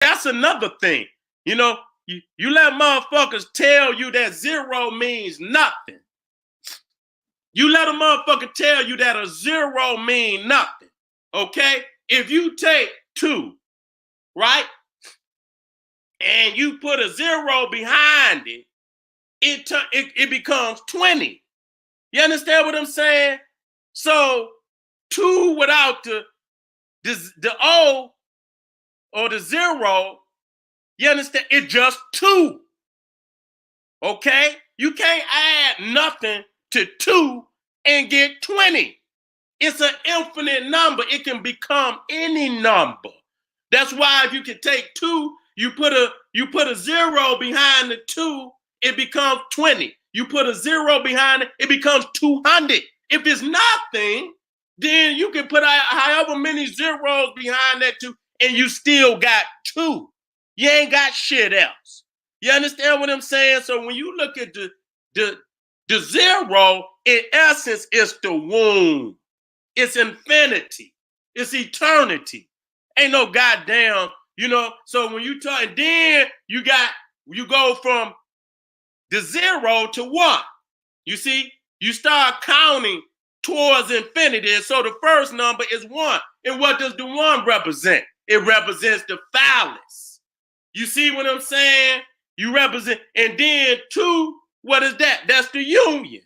that's another thing. You know, you let motherfuckers tell you that zero means nothing. You let a motherfucker tell you that a zero mean nothing. Okay? If you take 2, right, and you put a 0 behind it, it becomes 20. You understand what I'm saying? So 2 without the O or the 0, you understand? It's just 2. Okay? You can't add nothing to 2 and get 20. It's an infinite number. It can become any number. That's why if you can take 2, you put a 0 behind the 2, it becomes 20. You put a 0 behind it, it becomes 200. If it's nothing, then you can put however many zeros behind that 2, and you still got 2. You ain't got shit else. You understand what I'm saying? So when you look at the 0, in essence, it's the womb. It's infinity. It's eternity. Ain't no goddamn, so when you talk, and then you go from the 0 to 1. You see, you start counting towards infinity. And so the first number is 1. And what does the 1 represent? It represents the phallus. You see what I'm saying? You represent, and then 2, what is that? That's the union.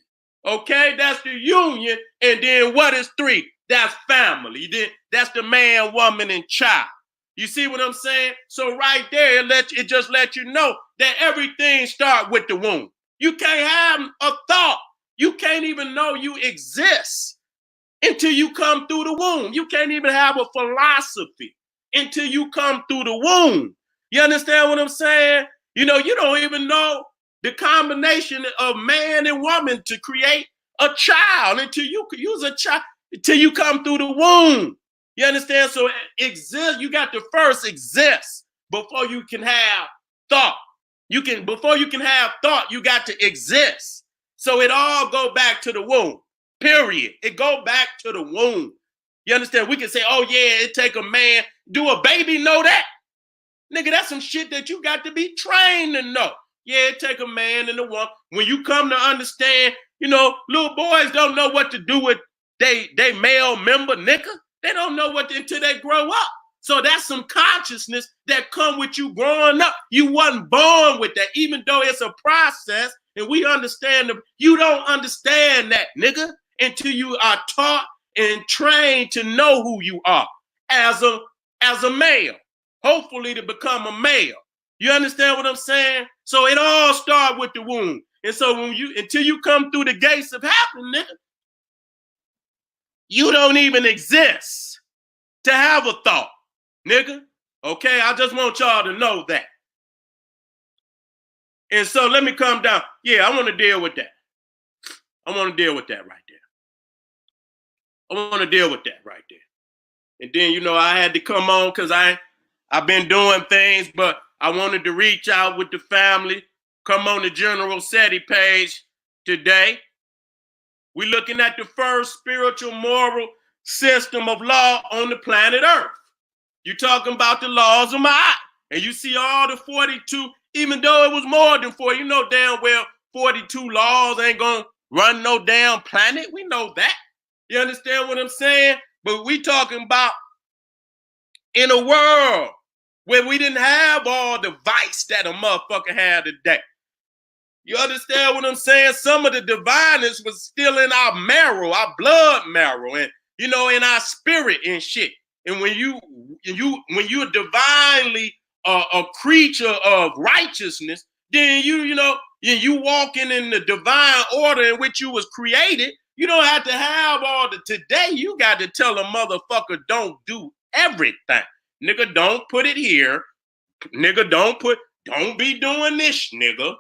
Okay, that's the union. And then what is 3? That's family. Then that's the man, woman, and child. You see what I'm saying? So right there, it just let you know that everything starts with the womb. You can't have a thought. You can't even know you exist until you come through the womb. You can't even have a philosophy until you come through the womb. You understand what I'm saying? You don't even know the combination of man and woman to create a child until you can use a child, until you come through the womb. You understand? So exist, you got to first exist before you can have thought. Before you can have thought, you got to exist. So it all go back to the womb, period. It go back to the womb. You understand? We can say, oh yeah, it take a man. Do a baby know that? Nigga, that's some shit that you got to be trained to know. Yeah, it take a man and a woman. When you come to understand, little boys don't know what to do with they male member, nigga. They don't know until they grow up. So that's some consciousness that come with you growing up. You wasn't born with that, even though it's a process, and we understand you don't understand that, nigga, until you are taught and trained to know who you are as a male. Hopefully to become a male. You understand what I'm saying? So it all starts with the womb. And so until you come through the gates of heaven, nigga, you don't even exist to have a thought, nigga. Okay, I just want y'all to know that. And so let me come down. Yeah, I want to deal with that. I want to deal with that right there. I want to deal with that right there. And then, I had to come on because I've been doing things, but I wanted to reach out with the family. Come on the General Seti page today. We're looking at the first spiritual moral system of law on the planet Earth. You're talking about the laws of Ma'at. And you see all the 42, even though it was more than 40, you know damn well 42 laws ain't gonna run no damn planet. We know that. You understand what I'm saying? But we talking about in a world where we didn't have all the vice that a motherfucker had today. You understand what I'm saying? Some of the divineness was still in our marrow, our blood marrow, and in our spirit and shit. And when you're divinely a creature of righteousness, then you walking in the divine order in which you was created. You don't have to have all the today. You got to tell a motherfucker don't do everything. Nigga, don't put it here. Nigga, don't be doing this, nigga.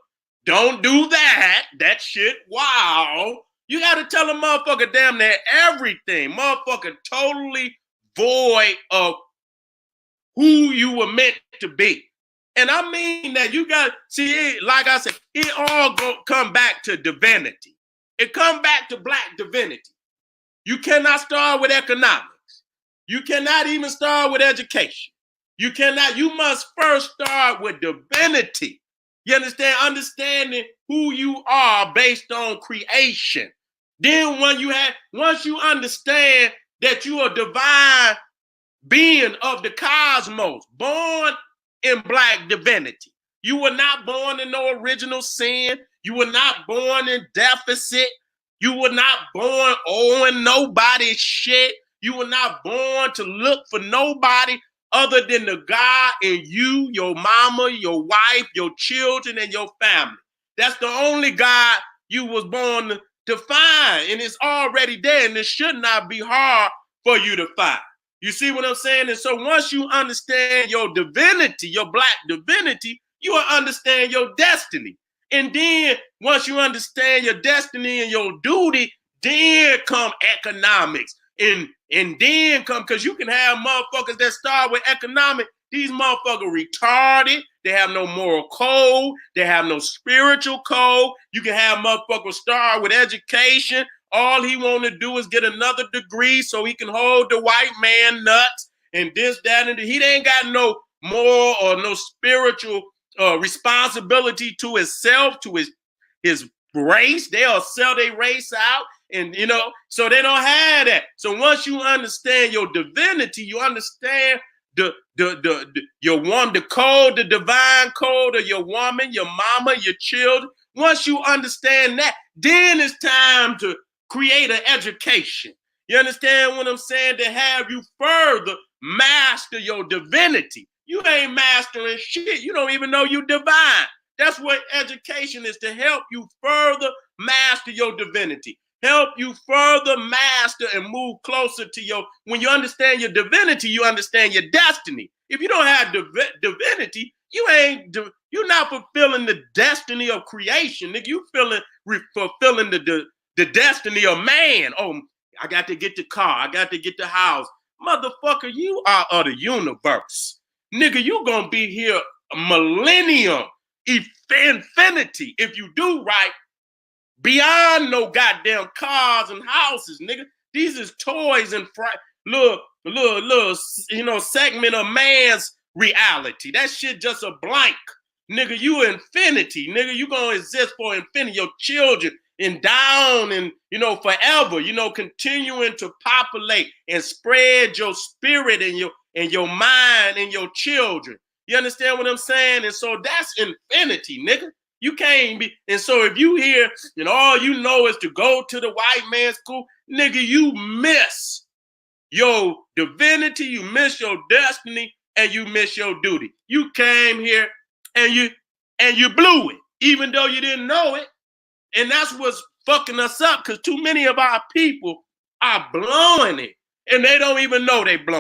Don't do that. That shit, wow. You got to tell a motherfucker damn near everything. Motherfucker totally void of who you were meant to be. And I mean that you got, see, like I said, it all come back to divinity. It come back to black divinity. You cannot start with economics. You cannot even start with education. You must first start with divinity. You understand? Understanding who you are based on creation. Then once you understand that you are divine being of the cosmos, born in black divinity. You were not born in no original sin. You were not born in deficit. You were not born owing nobody shit. You were not born to look for nobody other than the God in you, your mama, your wife, your children, and your family. That's the only God you was born to find, and it's already there, and it should not be hard for you to find. You see what I'm saying? And so once you understand your divinity, your black divinity, you will understand your destiny. And then once you understand your destiny and your duty, then come economics. And then come, because you can have motherfuckers that start with economic. These motherfuckers retarded. They have no moral code. They have no spiritual code. You can have motherfuckers start with education. All he want to do is get another degree so he can hold the white man nuts and this, that, and he ain't got no moral or no spiritual responsibility to himself, to his race. They'll sell their race out, and so they don't have that. So once you understand your divinity, you understand the code, the divine code of your woman, your mama, your children. Once you understand that, then it's time to create an education. You understand what I'm saying? To have you further master your divinity. You ain't mastering shit. You don't even know you divine. That's what education is, to help you further master your divinity. Help you further master and move closer to when you understand your divinity, you understand your destiny. If you don't have divinity, you're not fulfilling the destiny of creation. Nigga, you fulfilling the destiny of man. Oh, I got to get the car. I got to get the house. Motherfucker, you are of the universe. Nigga, you gonna be here a millennium, infinity, if you do right, beyond no goddamn cars and houses, nigga. These is toys and little segment of man's reality. That shit just a blank. Nigga, you infinity. Nigga, you gonna exist for infinity. Your children and down and, forever, continuing to populate and spread your spirit and your mind and your children. You understand what I'm saying? And so that's infinity, nigga. You can't be. And so if you hear and all you know is to go to the white man's school, nigga, you miss your divinity, you miss your destiny, and you miss your duty. You came here and you blew it, even though you didn't know it. And that's what's fucking us up, because too many of our people are blowing it, and they don't even know they blowing